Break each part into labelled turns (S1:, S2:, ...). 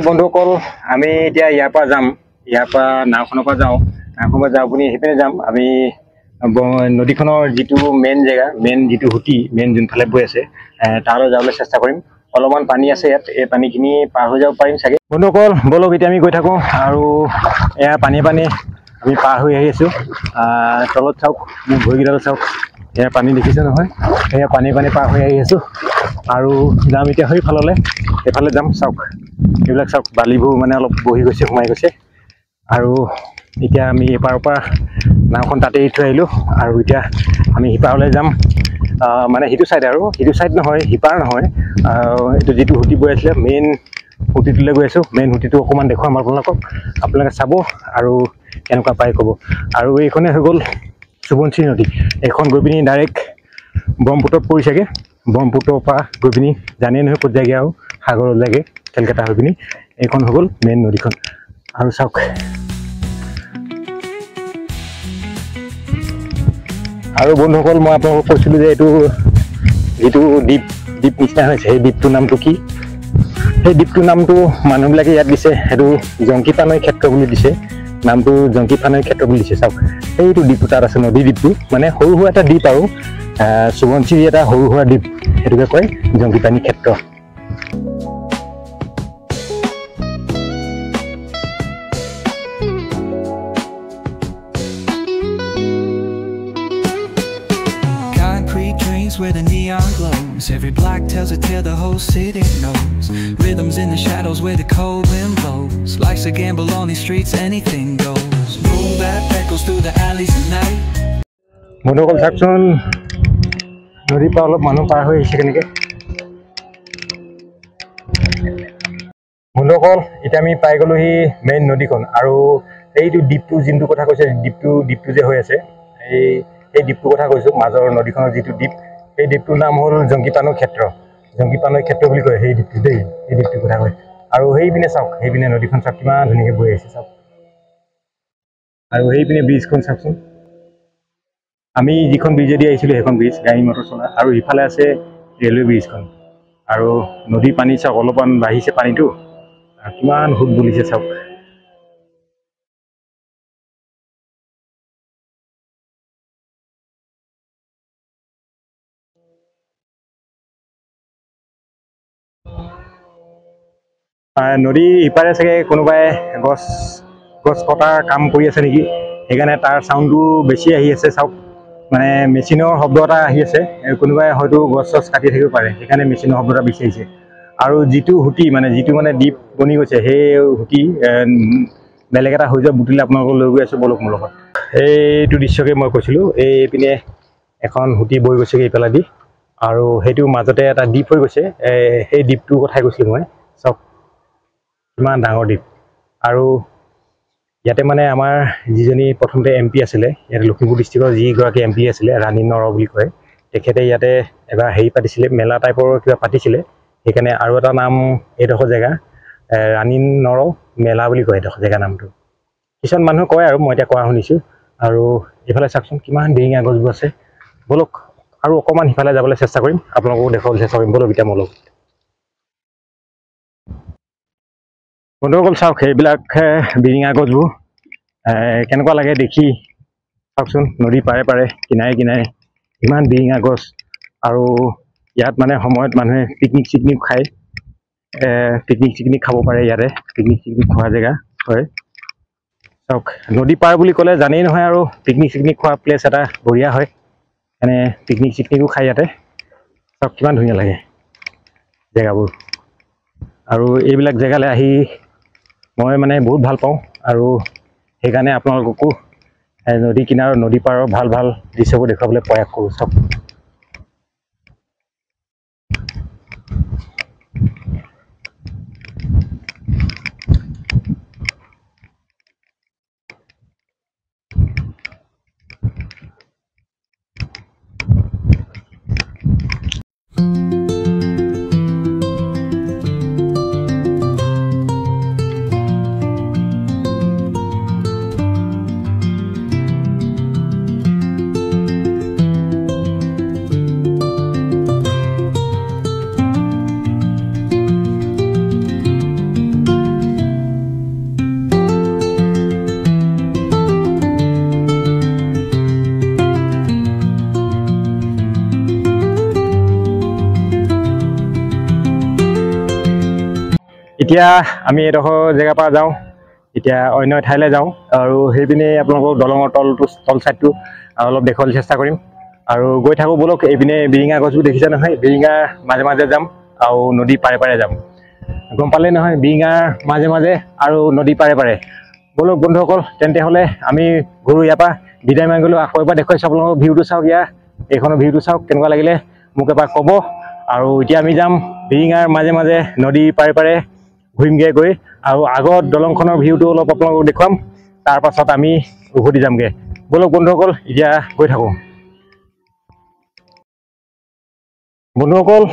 S1: বন্ধুসকল আমি এতিয়া ইয়াৰ পৰা যাম ইয়াৰ পৰা নাওখনৰ পৰা যাওঁ নাওখনৰ যাওঁ আপুনি সেইপিনে যাম আমি নদীখনৰ যিটো মেইন জেগা মেইন যিটো হুটি মেইন যোনফালে বৈ আছে তালৈ যাবলৈ চেষ্টা কৰিম অলপমান পানী আছে ইয়াত এই পানীখিনি পাৰ হৈ যাব পাৰিম চাগে বন্ধুসকল বলক এতিয়া আমি গৈ থাকোঁ আৰু এয়া পানী আমি পাৰ হৈ আহি আছোঁ তলত চাওক মোৰ ভৰিকেইডাল চাওক এয়া পানী দেখিছে নহয় এয়া পানী পাৰ হৈ আহি আছোঁ আৰু যাম এতিয়া সেইফাললৈ এইফালে যাম চাওক এইবিলাক চাওক বালিবোৰ মানে অলপ বহি গৈছে সোমাই গৈছে আৰু এতিয়া আমি এপাৰৰ পৰা নাওখন তাতে এৰি থৈ আহিলোঁ আৰু এতিয়া আমি সিপাৰলৈ যাম মানে সিটো ছাইড আৰু সিটো ছাইড নহয় সিপাৰ নহয় এইটো যিটো হুটি বৈ আছিলে মেইন হুটিটোলৈ গৈ আছোঁ মেইন হুটিটো অকণমান দেখুৱাম আপোনালোকে চাব আৰু কেনেকুৱা পায় ক'ব আৰু এইখনেই হৈ গ'ল সোৱণশিৰি নদী এইখন গৈ পিনি ডাইৰেক্ট ব্ৰহ্মপুত্ৰত পৰিছেগৈ ব্ৰহ্মপুত্ৰৰ পৰা গৈ পিনি জানেই নহয় ক'ত যায়গৈ আৰু সাগৰলৈকে কেলকাতা হৈ পিনি এইখন হৈ গ'ল মেইন নদীখন আৰু চাওক আৰু বন্ধুসকল মই আপোনালোকক কৈছিলোঁ যে এইটো যিটো দ্বীপ নিচিনা হৈছে সেই দ্বীপটোৰ নামটো কি সেই দ্বীপটোৰ নামটো মানুহবিলাকে ইয়াত দিছে সেইটো জংকীপানৈ ক্ষেত্ৰ বুলি দিছে নামটো জংকীপানৈ ক্ষেত্ৰ বুলি দিছে চাওক সেইটো দ্বীপটো তাত আছে নদী দ্বীপটো মানে সৰু সুৰা এটা দ্বীপ আৰু সোৱণশিৰি এটা সৰু সুৰা দ্বীপ সেইটোকে কয় জংকীপানৈ ক্ষেত্ৰ
S2: where the neon glows every block tells a tale the whole city knows rhythms in the shadows where the cold wind blows life's a gamble on these streets anything goes boom bap echoes through the alleys at night
S1: বন্ধুসকল চাওকচোন নদীৰ পৰা অলপ মানুহ পাৰ হৈ আহিছে কেনেকৈ বন্ধুসকল এতিয়া আমি পাই গ'লোহি মেইন নদীখন আৰু এইটো দ্বীপটো যোনটো কথা কৈছে দ্বীপটো যে হৈ আছে এই দ্বীপটোৰ কথা কৈছোঁ মাজৰ নদীখনৰ যিটো দ্বীপ এই দ্বীপটোৰ নাম হ'ল জংকীপানৈ ক্ষেত্ৰ বুলি কয় সেই দ্বীপটো দেই এই দ্বীপটোৰ কথা কয় আৰু সেইপিনে চাওক সেইপিনে নদীখন চাওক কিমান ধুনীয়াকৈ বৈ আহিছে চাওক আৰু সেইপিনে ব্ৰিজখন চাওকচোন আমি যিখন ব্ৰিজেদি আহিছিলোঁ সেইখন ব্ৰিজ গাড়ী মটৰ চলা আৰু ইফালে আছে ৰেলৱে ব্ৰিজখন আৰু নদীৰ পানী চাওক অলপমান বাঢ়িছে পানীটো আৰু কিমান সোঁত বলিছে চাওক নদী ইপাৰে চাগে কোনোবাই গছ কটাৰ কাম কৰি আছে নেকি সেইকাৰণে তাৰ চাউণ্ডটো বেছি আহি আছে চাওক মানে মেচিনৰ শব্দ এটা আহি আছে কোনোবাই হয়তো গছ কাটি থাকিব পাৰে সেইকাৰণে মেচিনৰ শব্দ এটা বেছি আহিছে আৰু যিটো দ্বীপ বনি গৈছে সেই হুটি বেলেগ এটা হৈ যোৱা বুটলি আপোনালোকক লৈ গৈ আছোঁ বলক মোৰ লগত এইটো দৃশ্যকে মই কৈছিলোঁ এইপিনে এখন হুটি বৈ গৈছেগৈ এইফালেদি আৰু সেইটো মাজতে এটা দ্বীপ হৈ গৈছে সেই দ্বীপটোৰ কথাই কৈছিলোঁ মই চাওক কিমান ডাঙৰ দ্বীপ আৰু ইয়াতে মানে আমাৰ যিজনী প্ৰথমতে MP আছিলে ইয়াতে লখিমপুৰ ডিষ্ট্ৰিক্টৰ যিগৰাকী MP আছিলে ৰাণী নৰ বুলি কয় তেখেতে ইয়াতে এবাৰ হেৰি পাতিছিলে মেলা টাইপৰ কিবা পাতিছিলে সেইকাৰণে আৰু এটা নাম এইডোখৰ জেগা ৰাণী নৰ মেলা বুলি কয় এইডোখৰ জেগা নামটো কিছুমান মানুহে কয় আৰু মই এতিয়া কোৱা শুনিছোঁ আৰু এইফালে চাওকচোন কিমান বিৰিঙা গছবোৰ আছে বলক আৰু অকণমান সিফালে যাবলৈ চেষ্টা কৰিম আপোনালোককো দেখুৱাবলৈ চেষ্টা কৰিম বলক এতিয়া মোৰ লগত বন্ধুসকল চাওক সেইবিলাক বিৰিঙা গছবোৰ কেনেকুৱা লাগে দেখি চাওকচোন নদীৰ পাৰে কিনাৰে ইমান বিৰিঙা গছ আৰু ইয়াত মানে সময়ত মানুহে পিকনিক চিকনিক খায় পিকনিক খাব পাৰে ইয়াতে পিকনিক খোৱা জেগা হয় চাওক নদী পাৰ বুলি ক'লে জানেই নহয় আৰু পিকনিক খোৱা প্লেচ এটা বঢ়িয়া হয় মানে পিকনিকো খায় ইয়াতে চাওক কিমান ধুনীয়া লাগে জেগাবোৰ আৰু এইবিলাক জেগালৈ আহি মই মানে বহুত ভাল পাওঁ আৰু সেইকাৰণে আপোনালোককো নদী কিনাৰৰ নদী পাৰৰ ভাল দৃশ্যবোৰ দেখুৱাবলৈ প্ৰয়াস কৰোঁ চাওক এতিয়া আমি এডোখৰ জেগাৰ পৰা যাওঁ এতিয়া অন্য ঠাইলৈ যাওঁ আৰু সেইপিনে আপোনালোকক দলঙৰ তল চাইডটো অলপ দেখুৱাবলৈ চেষ্টা কৰিম আৰু গৈ থাকোঁ ব'লক এইপিনে বিৰিঙা গছবোৰ দেখিছে নহয় বিৰিঙাৰ মাজে মাজে যাম আৰু নদী পাৰে পাৰে যাম গম পালে নহয় বিৰিঙাৰ মাজে মাজে আৰু নদী পাৰে পাৰে ব'লক বন্ধুসকল তেন্তে হ'লে আমি ঘূৰো ইয়াৰ পৰা বিদায় মাৰি গ'লোঁ আকৌ এবাৰ দেখুৱাইছোঁ আপোনালোকক ভিউটো চাওক ইয়াৰ এইখনৰ ভিউটো চাওক কেনেকুৱা লাগিলে মোক এবাৰ ক'ব আৰু এতিয়া আমি যাম বিৰিঙাৰ মাজে মাজে নদী পাৰে পাৰে ঘূৰিমগৈ গৈ আৰু আগত দলংখনৰ ভিউটো অলপ আপোনালোকক দেখুৱাম তাৰ পাছত আমি উভতি যামগৈ ব'লক বন্ধুসকল এতিয়া গৈ থাকোঁ বন্ধুসকল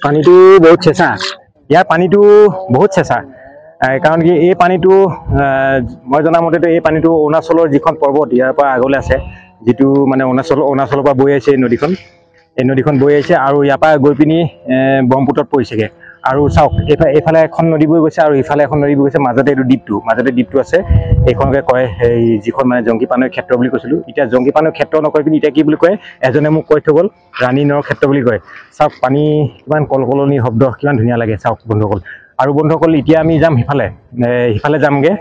S1: পানীটো বহুত চেঁচা ইয়াৰ পানীটো বহুত চেঁচা কাৰণ কি এই পানীটো মই জনামতেতো এই পানীটো অৰুণাচলৰ যিখন পৰ্বত ইয়াৰ পৰা আগলৈ আছে যিটো মানে অৰুণাচলৰ পৰা বৈ আহিছে এই নদীখন বৈ আহিছে আৰু ইয়াৰ পৰা গৈ পিনি ব্ৰহ্মপুত্ৰত পৰিছেগৈ আৰু চাওক এইফালে এখন নদী বৈ গৈছে আৰু ইফালে এখন নদী বৈ গৈছে মাজতে এইটো দ্বীপটো আছে এইখনকে কয় এই যিখন মানে জংকী পানৈৰ ক্ষেত্ৰ বুলি কৈছিলোঁ এতিয়া জংকী পানৈৰ ক্ষেত্ৰ নকয় পিনি এতিয়া কি বুলি কয় এজনে মোক কৈ থৈ গ'ল ৰাণী নৰ ক্ষেত্ৰ বুলি কয় চাওক পানী কিমান কলকলনি শব্দ কিমান ধুনীয়া লাগে চাওক বন্ধুসকল আৰু বন্ধুসকল এতিয়া আমি যাম সিফালে যামগৈ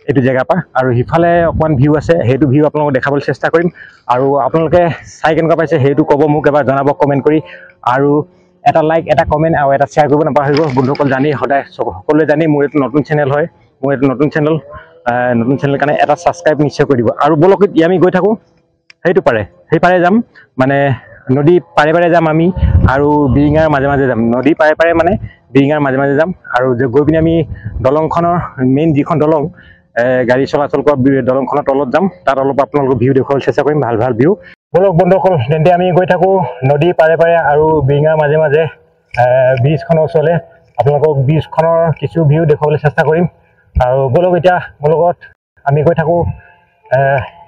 S1: এইটো জেগাৰ পৰা আৰু সিফালে অকণমান ভিউ আছে সেইটো ভিউ আপোনালোকক দেখাবলৈ চেষ্টা কৰিম আৰু আপোনালোকে চাই কেনেকুৱা পাইছে সেইটো ক'ব মোক এবাৰ জনাব কমেণ্ট কৰি আৰু এটা লাইক এটা কমেণ্ট আৰু এটা শ্বেয়াৰ কৰিব নাপাহৰিব বন্ধুসকল জানেই সদায় সকলোৱে জানেই মোৰ এইটো নতুন চেনেল হয় মোৰ এইটো নতুন চেনেল কাৰণে এটা ছাবস্ক্ৰাইব নিশ্চয় কৰি দিব আৰু ব'লক আমি গৈ থাকোঁ সেইপাৰে যাম মানে নদী পাৰে পাৰে যাম আমি আৰু বিৰিঙাৰ মাজে মাজে যাম নদী পাৰে পাৰে মানে বিৰিঙাৰ মাজে মাজে যাম আৰু গৈ পিনি আমি দলংখনৰ মেইন যিখন দলং গাড়ী চলাচল কৰা দলংখনৰ তলত যাম তাত অলপ আপোনালোকক ভিউ দেখুৱাবলৈ চেষ্টা কৰিম ভাল ভাল ভিউ ব'লক বন্ধুসকল তেন্তে আমি গৈ থাকোঁ নদী পাৰে পাৰে আৰু বিৰিঙাৰ মাজে মাজে ব্ৰিজখনৰ ওচৰলৈ আপোনালোকক ব্ৰিজখনৰ কিছু ভিউ দেখুৱাবলৈ চেষ্টা কৰিম আৰু ব'লক এতিয়া মোৰ লগত আমি গৈ থাকোঁ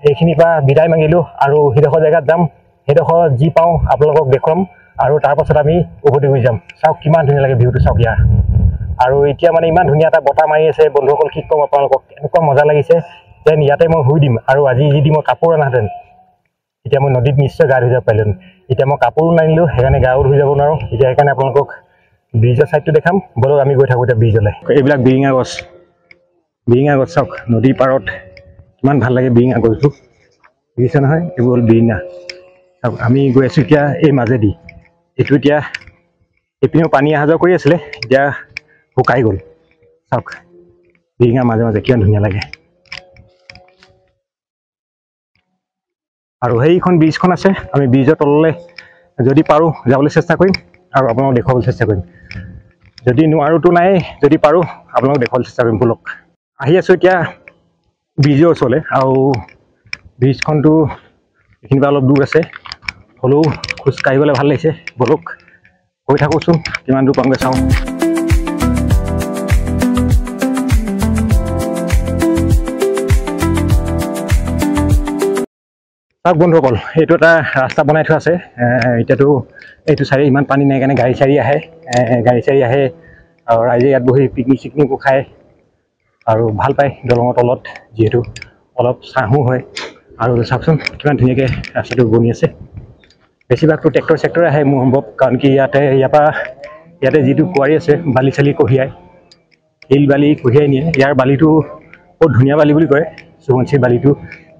S1: এইখিনিৰ পৰা বিদায় মাগিলোঁ আৰু সেইডোখৰ জেগাত যাম সেইডোখৰ যি পাওঁ আপোনালোকক দেখুৱাম আৰু তাৰপাছত আমি উভতি গৈ যাম চাওক কিমান ধুনীয়া লাগে ভিউটো চাওক ইয়াৰ আৰু এতিয়া মানে ইমান ধুনীয়া এটা বতাহ মাৰি আছে বন্ধুসকল কি ক'ম আপোনালোকক এনেকুৱা মজা লাগিছে যেন ইয়াতে মই শুই দিম আৰু আজি যদি মই কাপোৰ আনাহেঁতেন এতিয়া মই নদীত নিশ্চয় গা ধুই যাব পাৰিলোঁহেঁতেন এতিয়া মই কাপোৰো নানিলোঁ সেইকাৰণে গাও ধুই যাব নোৱাৰোঁ এতিয়া সেইকাৰণে আপোনালোকক ব্ৰিজৰ ছাইডটো দেখাম ব'লক আমি গৈ থাকোঁ এতিয়া ব্ৰিজলৈ এইবিলাক বিৰিঙা গছ চাওক নদীৰ পাৰত কিমান ভাল লাগে বিৰিঙা গছবোৰ দেখিছে নহয় এইবোৰ হ'ল বিৰিঙা চাওক আমি গৈ আছোঁ এতিয়া এই মাজেদি এইটো এতিয়া এইপিনেও পানী অহা যোৱা কৰি আছিলে এতিয়া শুকাই গ'ল চাওক বিৰিঙাৰ মাজে মাজে কিমান ধুনীয়া লাগে আৰু সেইখন ব্ৰিজখন আছে আমি ব্ৰিজৰ তললৈ যদি পাৰোঁ যাবলৈ চেষ্টা কৰিম আৰু আপোনালোকক দেখুৱাবলৈ চেষ্টা কৰিম যদি নোৱাৰোঁতো নাই যদি পাৰোঁ আপোনালোকক দেখুৱাবলৈ চেষ্টা কৰিম ব'লক আহি আছোঁ এতিয়া ব্ৰিজৰ ওচৰলৈ আৰু ব্ৰিজখনটো এইখিনিৰ পৰা অলপ দূৰ আছে হ'লেও খোজ কাঢ়িবলৈ ভাল লাগিছে ব'লক গৈ থাকোঁচোন কিমান দূৰ পামগৈ চাওঁ চাওক বন্ধুসকল এইটো এটা ৰাস্তা বনাই থোৱা আছে এতিয়াতো এইটো চাৰি ইমান পানী নাই কাৰণে গাড়ী চাৰি আহে আৰু ৰাইজে ইয়াত বহি পিকনিকো খায় আৰু ভাল পায় দলঙৰ তলত যিহেতু অলপ ছাঁহো হয় আৰু চাওকচোন কিমান ধুনীয়াকৈ ৰাস্তাটো বনি আছে বেছিভাগতো ট্ৰেক্টৰ চেক্টৰে আহে মোৰ সম্ভৱ কাৰণ কি ইয়াতে যিটো কুঁৱাৰী আছে বালি চালি কঢ়িয়াই শিল বালি কঢ়িয়াই নিয়ে ইয়াৰ বালিটো বহুত ধুনীয়া বালি বুলি কয় সোৱণশিৰি বালিটো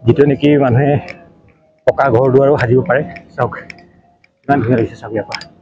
S1: যিটো নেকি মানুহে পকা ঘৰ দুৱাৰো সাজিব পাৰে চাওক কিমান ধুনীয়া লাগিছে চাওক ইয়াৰ পৰা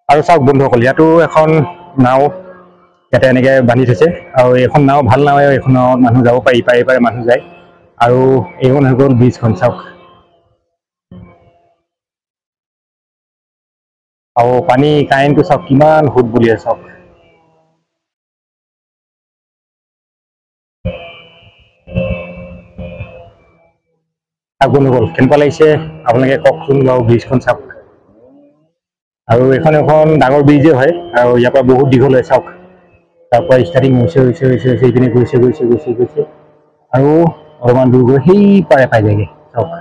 S1: আৰু চাওক বন্ধুসকল ইয়াতো এখন নাও ইয়াতে এনেকৈ বান্ধি থৈছে আৰু এইখন নাও ভাল নাও এইখন নাৱত মানুহ যাব পাৰি পাৰে মানুহ যায় আৰু এইখন হৈ গ'ল ব্ৰিজখন চাওক আৰু পানী কাৰেণ্টটো চাওক কিমান সোঁত বলি আছে চাওক চাওক বন্ধুসকল কেনেকুৱা লাগিছে আপোনালোকে কওকচোন বাৰু ব্ৰিজখন চাওক আৰু এখন ডাঙৰ ব্ৰিজে হয় আৰু ইয়াৰ পৰা বহুত দীঘল হয় চাওক তাৰ পৰা ষ্টাৰ্টিং হৈছে ইপিনে গৈছে আৰু অলপমান দূৰ গৈ সেই পাৰে পাই যায়গৈ চাওক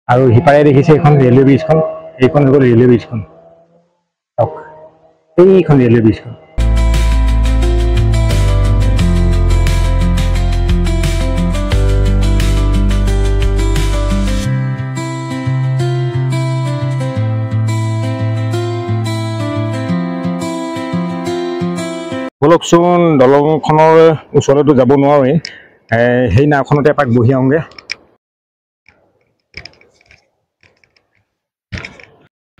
S1: আৰু সিপাৰে দেখিছে এখন ৰেলৱে ব্ৰিজখন এইখন হৈ গ'ল ৰেলৱে ব্ৰিজখন চাওক এইখন ৰেলৱে ব্ৰিজখন বলকচোন দলংখনৰ ওচৰলৈতো যাব নোৱাৰোৱেই সেই নাওখনতে এপাক বহি আহোঁগৈ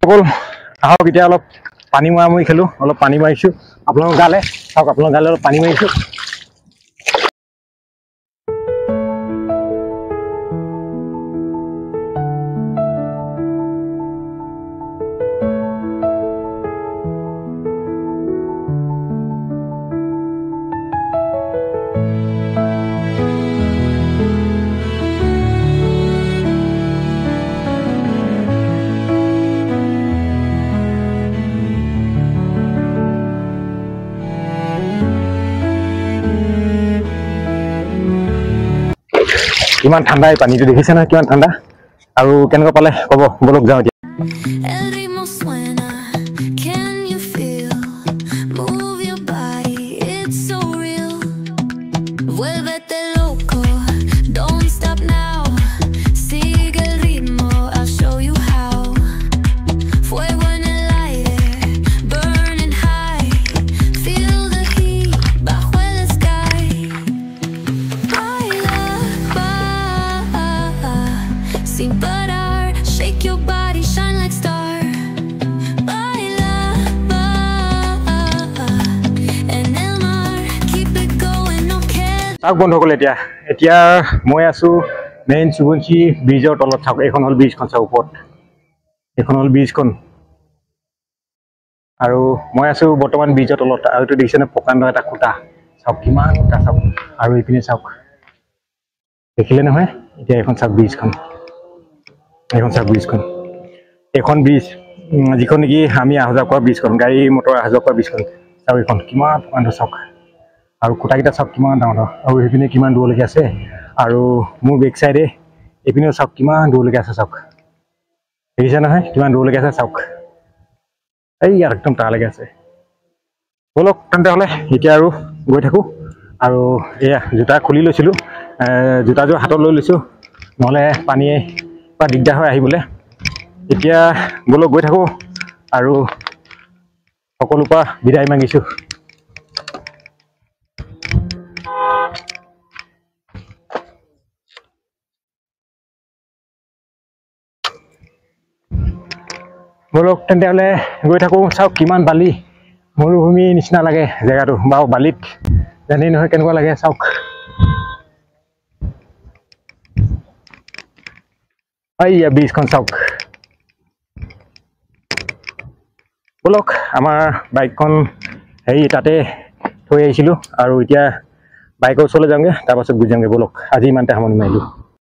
S1: অকল আহক এতিয়া অলপ পানী মৰা খেলোঁ অলপ পানী মাৰিছোঁ আপোনালোকৰ গালে চাওক আপোনালোকৰ গালে অলপ পানী মাৰিছোঁ কিমান ঠাণ্ডা এই পানীটো দেখিছে নহয় কিমান ঠাণ্ডা আৰু কেনেকুৱা পালে ক'ব বলক যাওঁ এতিয়া
S3: Sin parar, shake your body, shine like star. Baila, en el mar, keep it going, no queda.
S1: চাওক বন্ধুসকল এতিয়া মই আছোঁ মেইন সুবনশী ব্ৰিজৰ তলত চাওক এইখন হ'ল ব্ৰিজখন চাওক ওপৰত এইখন হ'ল ব্ৰিজখন আৰু মই আছোঁ বৰ্তমান ব্ৰিজৰ তলত আৰু এইটো দেখিছেনে প্ৰকাণ্ড এটা খুঁটা চাওক কিমান খুঁটা চাওক আৰু এইপিনে চাওক দেখিলে নহয় এতিয়া এইখন চাওক ব্ৰিজখন এইখন চাওক ব্ৰিজখন এইখন ব্ৰিজ যিখন নেকি আমি অহা যোৱা কৰা ব্ৰিজখন গাড়ী মটৰ অহা যোৱা কৰা ব্ৰিজখন চাওক এইখন কিমান প্ৰকাণ্ড চাওক আৰু খুঁটাকেইটা চাওক কিমান ডাঙৰ আৰু সেইপিনে কিমান দূৰলৈকে আছে আৰু মোৰ বেক চাইডে এইপিনেও চাওক কিমান দূৰলৈকে আছে চাওক দেখিছে নহয় কিমান দূৰলৈকে আছে চাওক এই ইয়াত একদম তালৈকে আছে বলক তেন্তে হ'লে এতিয়া আৰু গৈ থাকোঁ আৰু এয়া জোতা খুলি লৈছিলোঁ জোতাযোৰ হাতত লৈ লৈছোঁ নহ'লে পানীয়ে পৰা দিগদাৰ হৈ আহিবলৈ এতিয়া বলক গৈ থাকোঁ আৰু সকলোৰ পৰা বিদায় মাগিছোঁ বলক তেন্তে হ'লে গৈ থাকোঁ চাওক কিমান বালি মৰুভূমি নিচিনা লাগে জেগাটো বাৰু বালিত জানেই নহয় কেনেকুৱা লাগে চাওক এইয়া ব্ৰিজখন চাওক বলক আমাৰ বাইকখন তাতে থৈ আহিছিলোঁ আৰু এতিয়া বাইকৰ ওচৰলৈ যাওঁগৈ তাৰপাছত গুচি যাওঁগৈ বলক আজি ইমানতে সামৰণি মাৰিলোঁ